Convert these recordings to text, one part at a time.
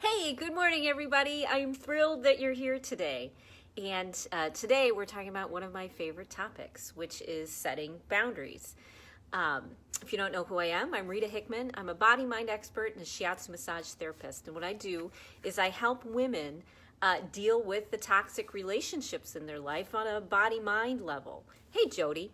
Hey, good morning, everybody. I'm thrilled that you're here today. And today we're talking about one of my favorite topics, which is setting boundaries. If you don't know who I am, I'm Rita Hickman. I'm a body-mind expert and a Shiatsu massage therapist. And what I do is I help women deal with the toxic relationships in their life on a body-mind level. Hey, Jody.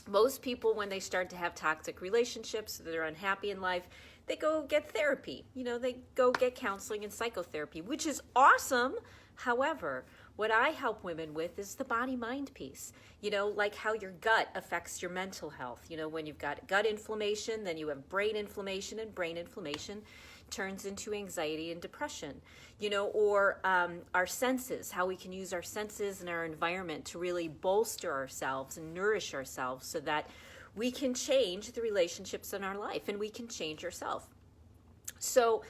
Most people, when they start to have toxic relationships, they're unhappy in life, they go get therapy. They go get counseling and psychotherapy, which is awesome. However, what I help women with is the body-mind piece. Like how your gut affects your mental health. When you've got gut inflammation, then you have brain inflammation, and brain inflammation turns into anxiety and depression. Or our senses, how we can use our senses and our environment to really bolster ourselves and nourish ourselves so that we can change the relationships in our life and we can change ourselves. So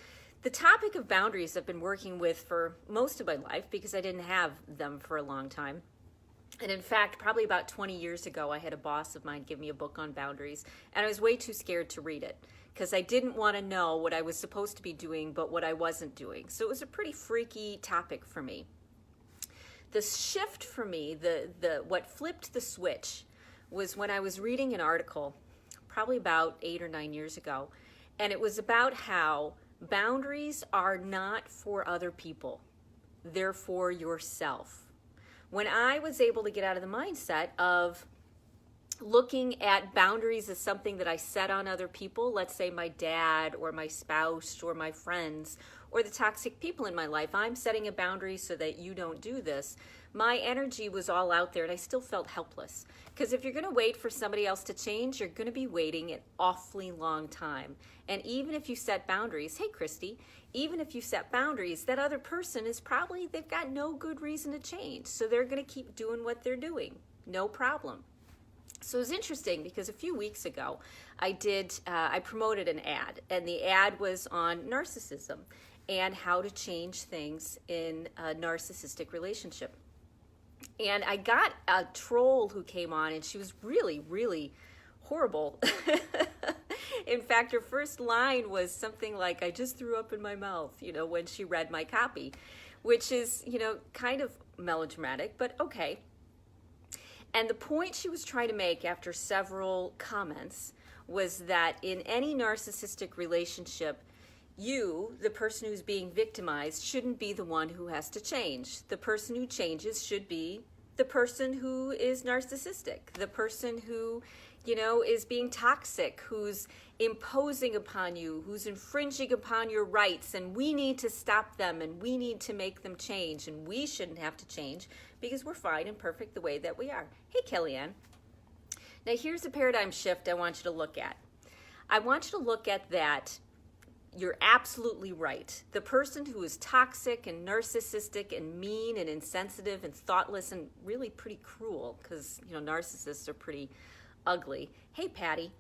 the topic of boundaries I've been working with for most of my life because I didn't have them for a long time. And in fact, probably about 20 years ago, I had a boss of mine give me a book on boundaries, and I was way too scared to read it because I didn't want to know what I was supposed to be doing, but what I wasn't doing. So it was a pretty freaky topic for me. The shift for me, what flipped the switch was when I was reading an article, probably about 8 or 9 years ago, and it was about how boundaries are not for other people. They're for yourself. When I was able to get out of the mindset of looking at boundaries as something that I set on other people, let's say my dad or my spouse or my friends or the toxic people in my life, I'm setting a boundary so that you don't do this. My energy was all out there and I still felt helpless. Because if you're going to wait for somebody else to change, you're going to be waiting an awfully long time. And even if you set boundaries, hey Christy, even if you set boundaries, that other person is probably, they've got no good reason to change. So they're going to keep doing what they're doing. No problem. So it was interesting because a few weeks ago, I promoted an ad, and the ad was on narcissism and how to change things in a narcissistic relationship. And I got a troll who came on, and she was really, really horrible. In fact, her first line was something like, "I just threw up in my mouth," when she read my copy, which is, kind of melodramatic, but okay. And the point she was trying to make after several comments was that in any narcissistic relationship, you, the person who's being victimized, shouldn't be the one who has to change. The person who changes should be the person who is narcissistic, the person who, is being toxic, who's imposing upon you, who's infringing upon your rights, and we need to stop them, and we need to make them change, and we shouldn't have to change because we're fine and perfect the way that we are. Hey, Kellyanne. Now, here's a paradigm shift I want you to look at. I want you to look at that. You're absolutely right. The person who is toxic and narcissistic and mean and insensitive and thoughtless and really pretty cruel, because, narcissists are pretty ugly. Hey, Patty.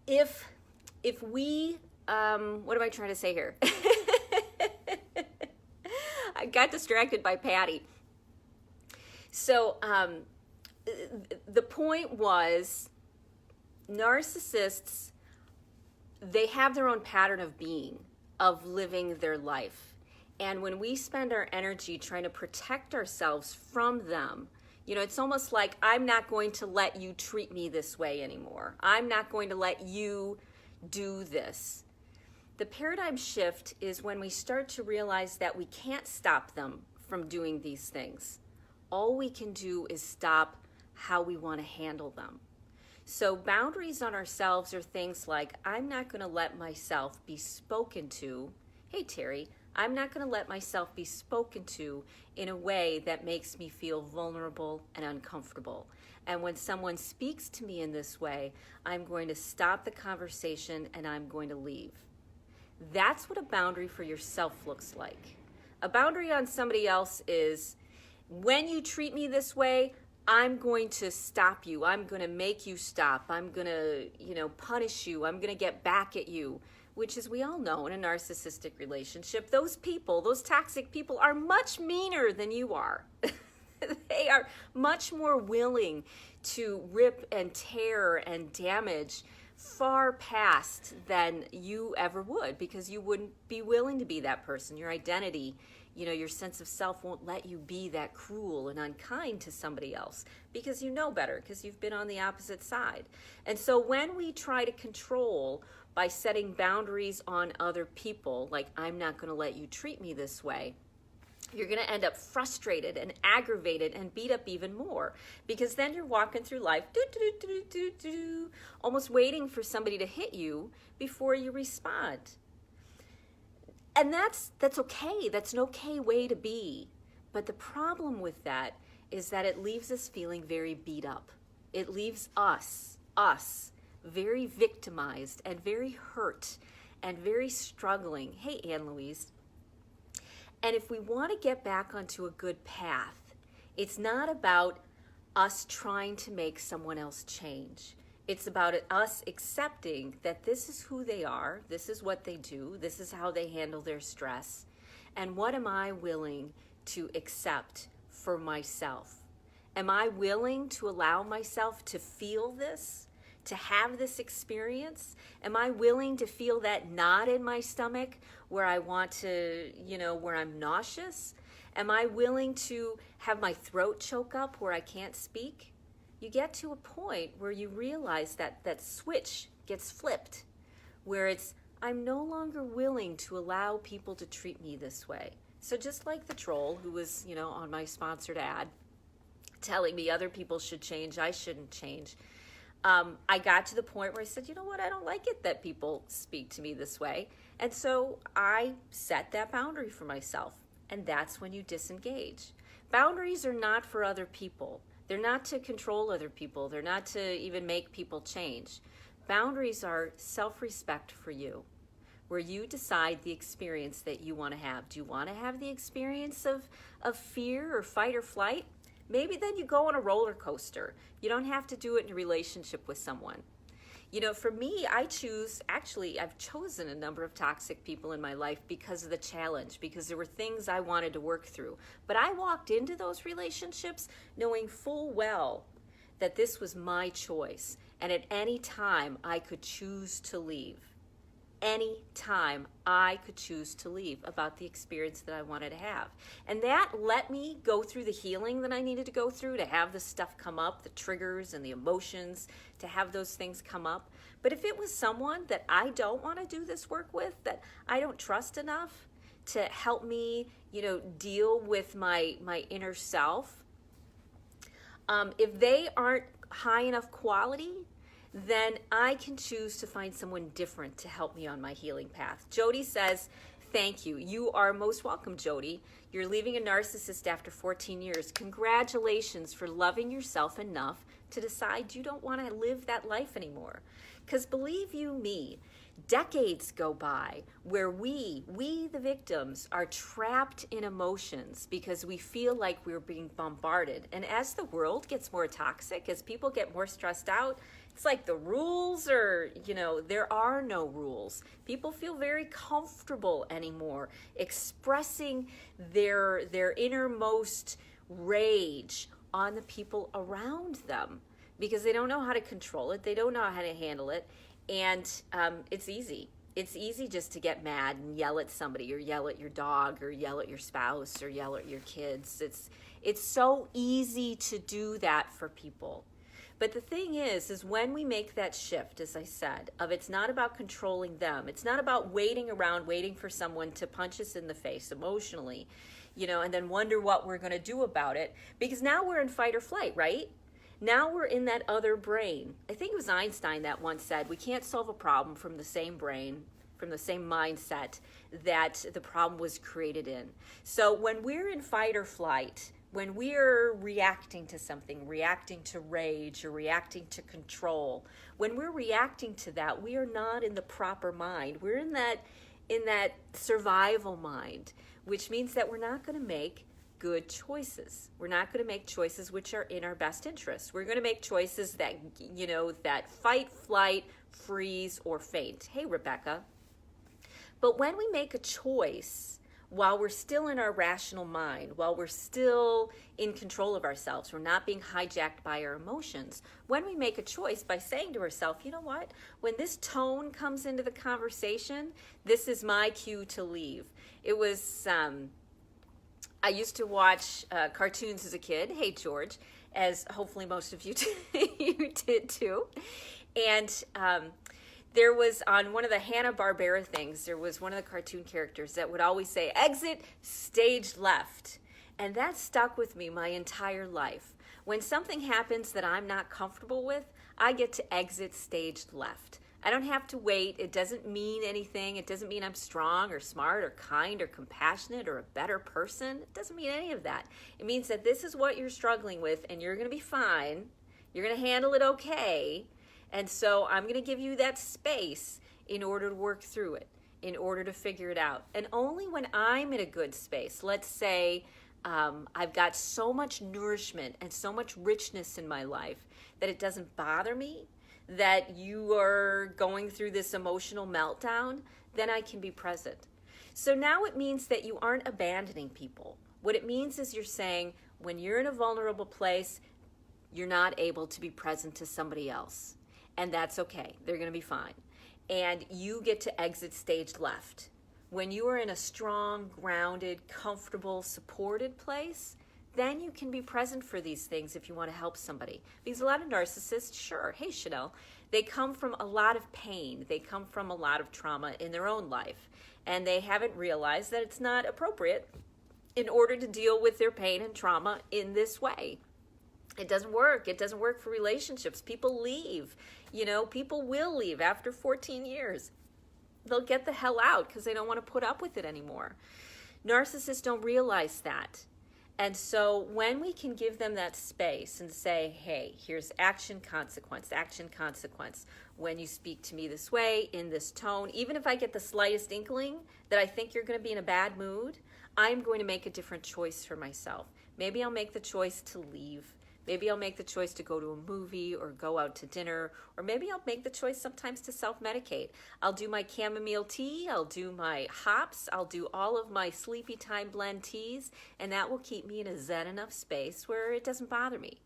If we, what am I trying to say here? I got distracted by Patty. So the point was, narcissists, they have their own pattern of being, of living their life. And when we spend our energy trying to protect ourselves from them, it's almost like, I'm not going to let you treat me this way anymore. I'm not going to let you do this. The paradigm shift is when we start to realize that we can't stop them from doing these things. All we can do is stop how we want to handle them. So boundaries on ourselves are things like, I'm not going to let myself be spoken to. Hey, Terry, I'm not going to let myself be spoken to in a way that makes me feel vulnerable and uncomfortable. And when someone speaks to me in this way, I'm going to stop the conversation and I'm going to leave. That's what a boundary for yourself looks like. A boundary on somebody else is, when you treat me this way, I'm going to stop you. I'm going to make you stop. I'm going to, punish you. I'm going to get back at you, which, as we all know, in a narcissistic relationship, those people, those toxic people, are much meaner than you are. They are much more willing to rip and tear and damage far past than you ever would, because you wouldn't be willing to be that person. Your identity, your sense of self won't let you be that cruel and unkind to somebody else, because you know better, because you've been on the opposite side. And so when we try to control by setting boundaries on other people, like, I'm not going to let you treat me this way, you're going to end up frustrated and aggravated and beat up even more, because then you're walking through life almost waiting for somebody to hit you before you respond. And that's okay. That's an okay way to be. But the problem with that is that it leaves us feeling very beat up. It leaves us very victimized and very hurt and very struggling. Hey, Anne Louise. And if we want to get back onto a good path, it's not about us trying to make someone else change. It's about us accepting that this is who they are, this is what they do, this is how they handle their stress, and what am I willing to accept for myself? Am I willing to allow myself to feel this, to have this experience? Am I willing to feel that knot in my stomach where I want to, where I'm nauseous? Am I willing to have my throat choke up where I can't speak? You get to a point where you realize that switch gets flipped, where it's, I'm no longer willing to allow people to treat me this way. So just like the troll who was, on my sponsored ad, telling me other people should change, I shouldn't change. I got to the point where I said, you know what, I don't like it that people speak to me this way. And so I set that boundary for myself. And that's when you disengage. Boundaries are not for other people. They're not to control other people. They're not to even make people change. Boundaries are self-respect for you, where you decide the experience that you want to have. Do you want to have the experience of fear or fight or flight? Maybe then you go on a roller coaster. You don't have to do it in a relationship with someone. For me, I've chosen a number of toxic people in my life because of the challenge, because there were things I wanted to work through. But I walked into those relationships knowing full well that this was my choice. And at any time, I could choose to leave. Any time I could choose to leave about the experience that I wanted to have. And that let me go through the healing that I needed to go through, to have the stuff come up, the triggers and the emotions, to have those things come up. But if it was someone that I don't want to do this work with, that I don't trust enough to help me, deal with my inner self, if they aren't high enough quality, then I can choose to find someone different to help me on my healing path. Jody says, thank you. You are most welcome, Jody. You're leaving a narcissist after 14 years. Congratulations for loving yourself enough to decide you don't want to live that life anymore. Because believe you me, decades go by where we the victims, are trapped in emotions because we feel like we're being bombarded. And as the world gets more toxic, as people get more stressed out, it's like the rules are, there are no rules. People feel very comfortable anymore expressing their innermost rage on the people around them because they don't know how to control it. They don't know how to handle it. And it's easy. It's easy just to get mad and yell at somebody, or yell at your dog, or yell at your spouse, or yell at your kids. It's so easy to do that for people. But the thing is when we make that shift, as I said, of it's not about controlling them. It's not about waiting around, waiting for someone to punch us in the face emotionally, and then wonder what we're going to do about it. Because now we're in fight or flight, right? Now we're in that other brain. I think it was Einstein that once said, we can't solve a problem from the same brain, from the same mindset that the problem was created in. So when we're in fight or flight, when we're reacting to something, reacting to rage or reacting to control, when we're reacting to that, we are not in the proper mind. We're in that survival mind, which means that we're not going to make good choices. We're not going to make choices which are in our best interest. We're going to make choices that, that fight, flight, freeze, or faint. Hey, Rebecca. But when we make a choice, while we're still in our rational mind, while we're still in control of ourselves, we're not being hijacked by our emotions. When we make a choice by saying to ourselves, you know what, when this tone comes into the conversation, this is my cue to leave. It was, I used to watch cartoons as a kid. Hey, George, as hopefully most of you you did too. And there was on one of the Hanna-Barbera things, there was one of the cartoon characters that would always say, exit stage left. And that stuck with me my entire life. When something happens that I'm not comfortable with, I get to exit stage left. I don't have to wait. It doesn't mean anything. It doesn't mean I'm strong or smart or kind or compassionate or a better person. It doesn't mean any of that. It means that this is what you're struggling with and you're going to be fine. You're going to handle it okay. And so I'm going to give you that space in order to work through it, in order to figure it out. And only when I'm in a good space, let's say I've got so much nourishment and so much richness in my life that it doesn't bother me, that you are going through this emotional meltdown, then I can be present. So now it means that you aren't abandoning people. What it means is you're saying when you're in a vulnerable place, you're not able to be present to somebody else. And that's okay. They're going to be fine. And you get to exit stage left. When you are in a strong, grounded, comfortable, supported place, then you can be present for these things if you want to help somebody. Because a lot of narcissists, sure, hey Chanel, they come from a lot of pain. They come from a lot of trauma in their own life. And they haven't realized that it's not appropriate in order to deal with their pain and trauma in this way. It doesn't work. It doesn't work for relationships. People leave. People will leave after 14 years. They'll get the hell out because they don't want to put up with it anymore. Narcissists don't realize that. And so when we can give them that space and say, hey, here's action, consequence. When you speak to me this way, in this tone, even if I get the slightest inkling that I think you're going to be in a bad mood, I'm going to make a different choice for myself. Maybe I'll make the choice to leave. Maybe I'll make the choice to go to a movie or go out to dinner, or maybe I'll make the choice sometimes to self-medicate. I'll do my chamomile tea, I'll do my hops, I'll do all of my sleepy time blend teas, and that will keep me in a zen enough space where it doesn't bother me.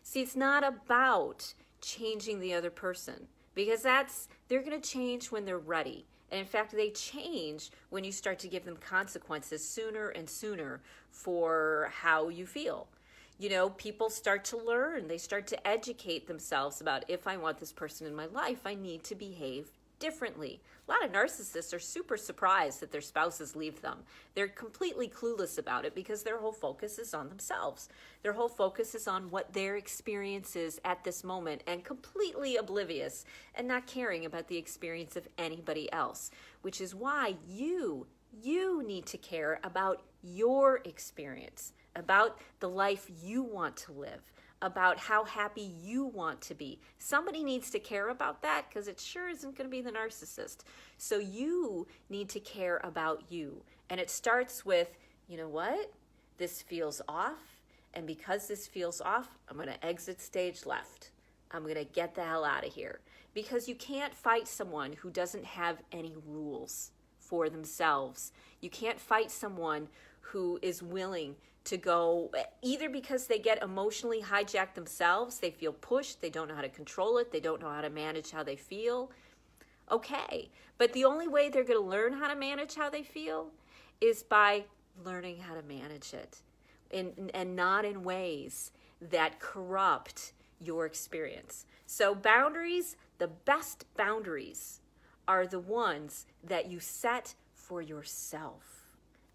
See, it's not about changing the other person, because they're going to change when they're ready. And in fact, they change when you start to give them consequences sooner and sooner for how you feel. People start to learn. They start to educate themselves about, if I want this person in my life, I need to behave differently. A lot of narcissists are super surprised that their spouses leave them. They're completely clueless about it because their whole focus is on themselves. Their whole focus is on what their experience is at this moment and completely oblivious and not caring about the experience of anybody else, which is why you need to care about your experience, about the life you want to live, about how happy you want to be. Somebody needs to care about that because it sure isn't going to be the narcissist. So you need to care about you. And it starts with, you know what? This feels off. And because this feels off, I'm going to exit stage left. I'm going to get the hell out of here. Because you can't fight someone who doesn't have any rules for themselves. You can't fight someone who is willing to go, either because they get emotionally hijacked themselves, they feel pushed, they don't know how to control it, they don't know how to manage how they feel. Okay, but the only way they're going to learn how to manage how they feel is by learning how to manage it, and not in ways that corrupt your experience. So boundaries, the best boundaries are the ones that you set for yourself,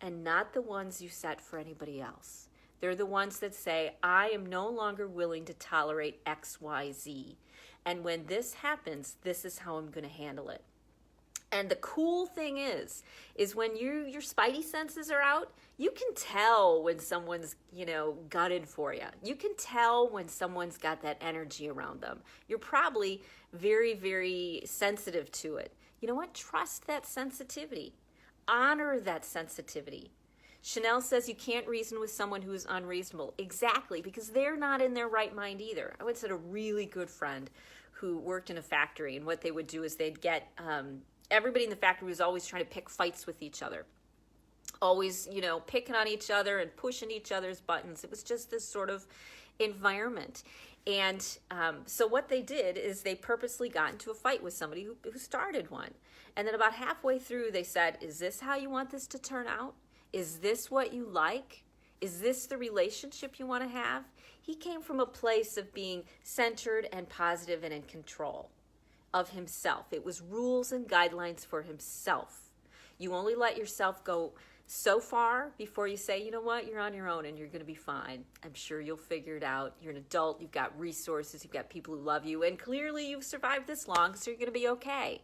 and not the ones you set for anybody else. They're the ones that say, I am no longer willing to tolerate X, Y, Z. And when this happens, this is how I'm going to handle it. And the cool thing is when your spidey senses are out, you can tell when someone's, gutted for you. You can tell when someone's got that energy around them. You're probably very, very sensitive to it. You know what? Trust that sensitivity. Honor that sensitivity. Chanel says you can't reason with someone who is unreasonable. Exactly, because they're not in their right mind either. I once had a really good friend who worked in a factory, and what they would do is they'd get, everybody in the factory was always trying to pick fights with each other. always, picking on each other and pushing each other's buttons. It was just this sort of environment. And so what they did is they purposely got into a fight with somebody who started one. And then about halfway through, they said, is this how you want this to turn out? Is this what you like? Is this the relationship you want to have? He came from a place of being centered and positive and in control of himself. It was rules and guidelines for himself. You only let yourself go so far before you say, you know what, you're on your own and you're going to be fine. I'm sure you'll figure it out. You're an adult. You've got resources. You've got people who love you. And clearly you've survived this long, so you're going to be okay.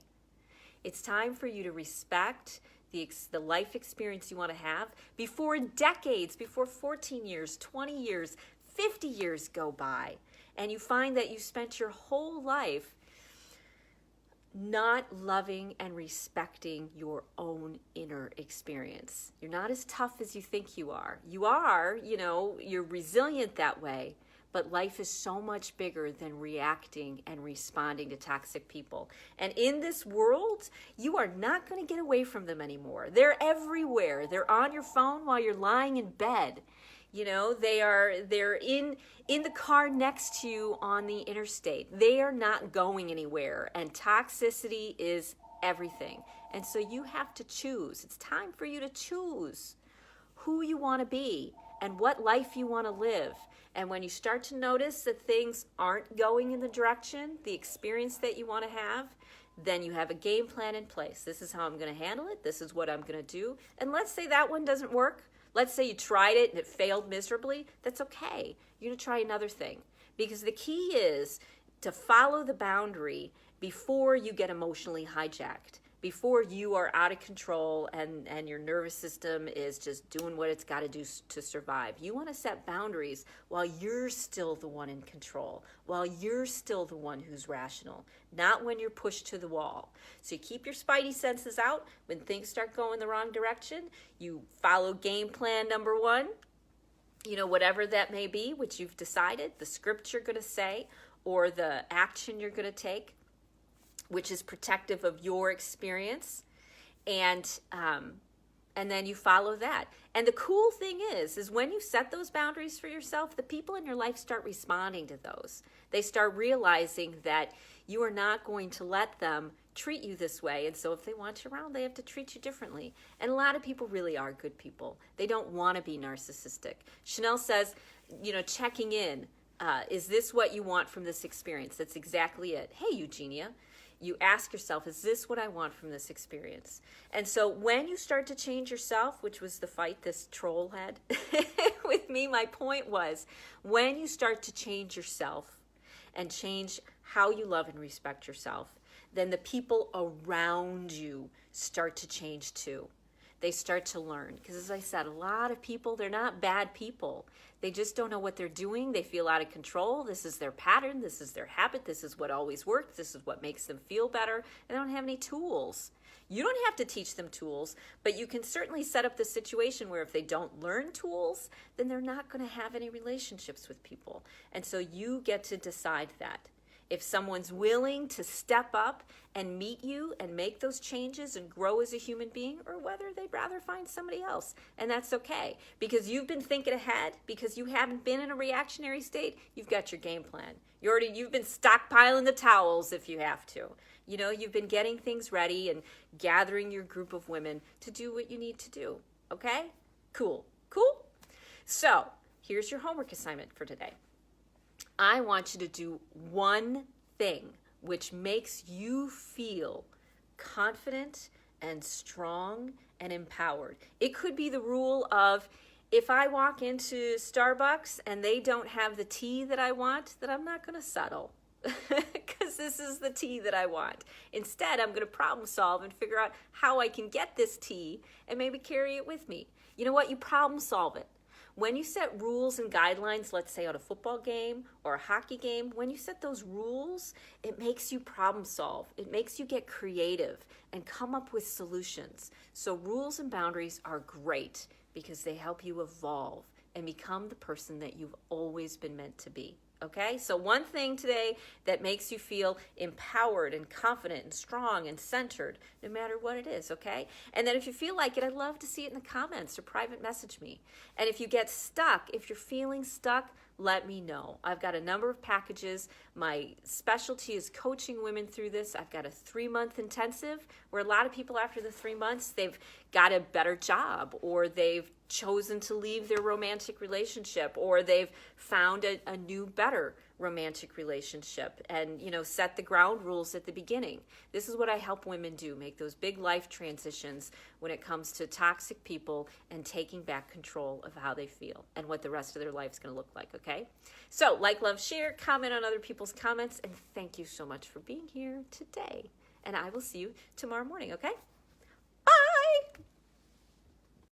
It's time for you to respect the life experience you want to have before decades, before 14 years, 20 years, 50 years go by. And you find that you spent your whole life not loving and respecting your own inner experience. You're not as tough as you think you are. You are, you're resilient that way, but life is so much bigger than reacting and responding to toxic people. And in this world, you are not going to get away from them anymore. They're everywhere. They're on your phone while you're lying in bed. They're in the car next to you on the interstate. They are not going anywhere, and toxicity is everything. And so you have to choose. It's time for you to choose who you want to be and what life you want to live. And when you start to notice that things aren't going in the direction, the experience that you want to have, then you have a game plan in place. This is how I'm going to handle it. This is what I'm going to do. And let's say that one doesn't work. Let's say you tried it and it failed miserably. That's okay. You're going to try another thing. Because the key is to follow the boundary before you get emotionally hijacked, before you are out of control and your nervous system is just doing what it's got to do to survive. You want to set boundaries while you're still the one in control, while you're still the one who's rational, not when you're pushed to the wall. So you keep your spidey senses out. When things start going the wrong direction, you follow game plan number 1, whatever that may be, which you've decided, the script you're going to say or the action you're going to take, which is protective of your experience, and then you follow that. And the cool thing is when you set those boundaries for yourself, the people in your life start responding to those. They start realizing that you are not going to let them treat you this way, and so if they want you around, they have to treat you differently. And a lot of people really are good people. They don't want to be narcissistic. Chanel says, checking in, is this what you want from this experience? That's exactly it. Hey, Eugenia. You ask yourself, is this what I want from this experience? And so when you start to change yourself, which was the fight this troll had with me, my point was, when you start to change yourself and change how you love and respect yourself, then the people around you start to change too. They start to learn. Because as I said, a lot of people, they're not bad people. They just don't know what they're doing. They feel out of control. This is their pattern. This is their habit. This is what always works. This is what makes them feel better. And they don't have any tools. You don't have to teach them tools, but you can certainly set up the situation where if they don't learn tools, then they're not going to have any relationships with people. And so you get to decide that. If someone's willing to step up and meet you and make those changes and grow as a human being, or whether they'd rather find somebody else. And that's okay, because you've been thinking ahead, because you haven't been in a reactionary state, you've got your game plan. You've been stockpiling the towels if you have to. You've been getting things ready and gathering your group of women to do what you need to do. Okay? Cool. So, here's your homework assignment for today. I want you to do one thing which makes you feel confident and strong and empowered. It could be the rule of, if I walk into Starbucks and they don't have the tea that I want, then I'm not going to settle because this is the tea that I want. Instead, I'm going to problem solve and figure out how I can get this tea and maybe carry it with me. You know what? You problem solve it. When you set rules and guidelines, let's say on a football game or a hockey game, when you set those rules, it makes you problem solve. It makes you get creative and come up with solutions. So rules and boundaries are great because they help you evolve and become the person that you've always been meant to be. Okay, so one thing today that makes you feel empowered and confident and strong and centered, no matter what it is, okay? And then if you feel like it, I'd love to see it in the comments or private message me. And if you get stuck, if you're feeling stuck, let me know. I've got a number of packages. My specialty is coaching women through this. I've got a 3-month intensive where a lot of people after the 3 months, they've got a better job, or they've chosen to leave their romantic relationship, or they've found a new, better romantic relationship, and set the ground rules at the beginning. This is what I help women do, make those big life transitions when it comes to toxic people and taking back control of how they feel and what the rest of their life is going to look like, okay? So like, love, share, comment on other people's comments, and thank you so much for being here today. And I will see you tomorrow morning, okay?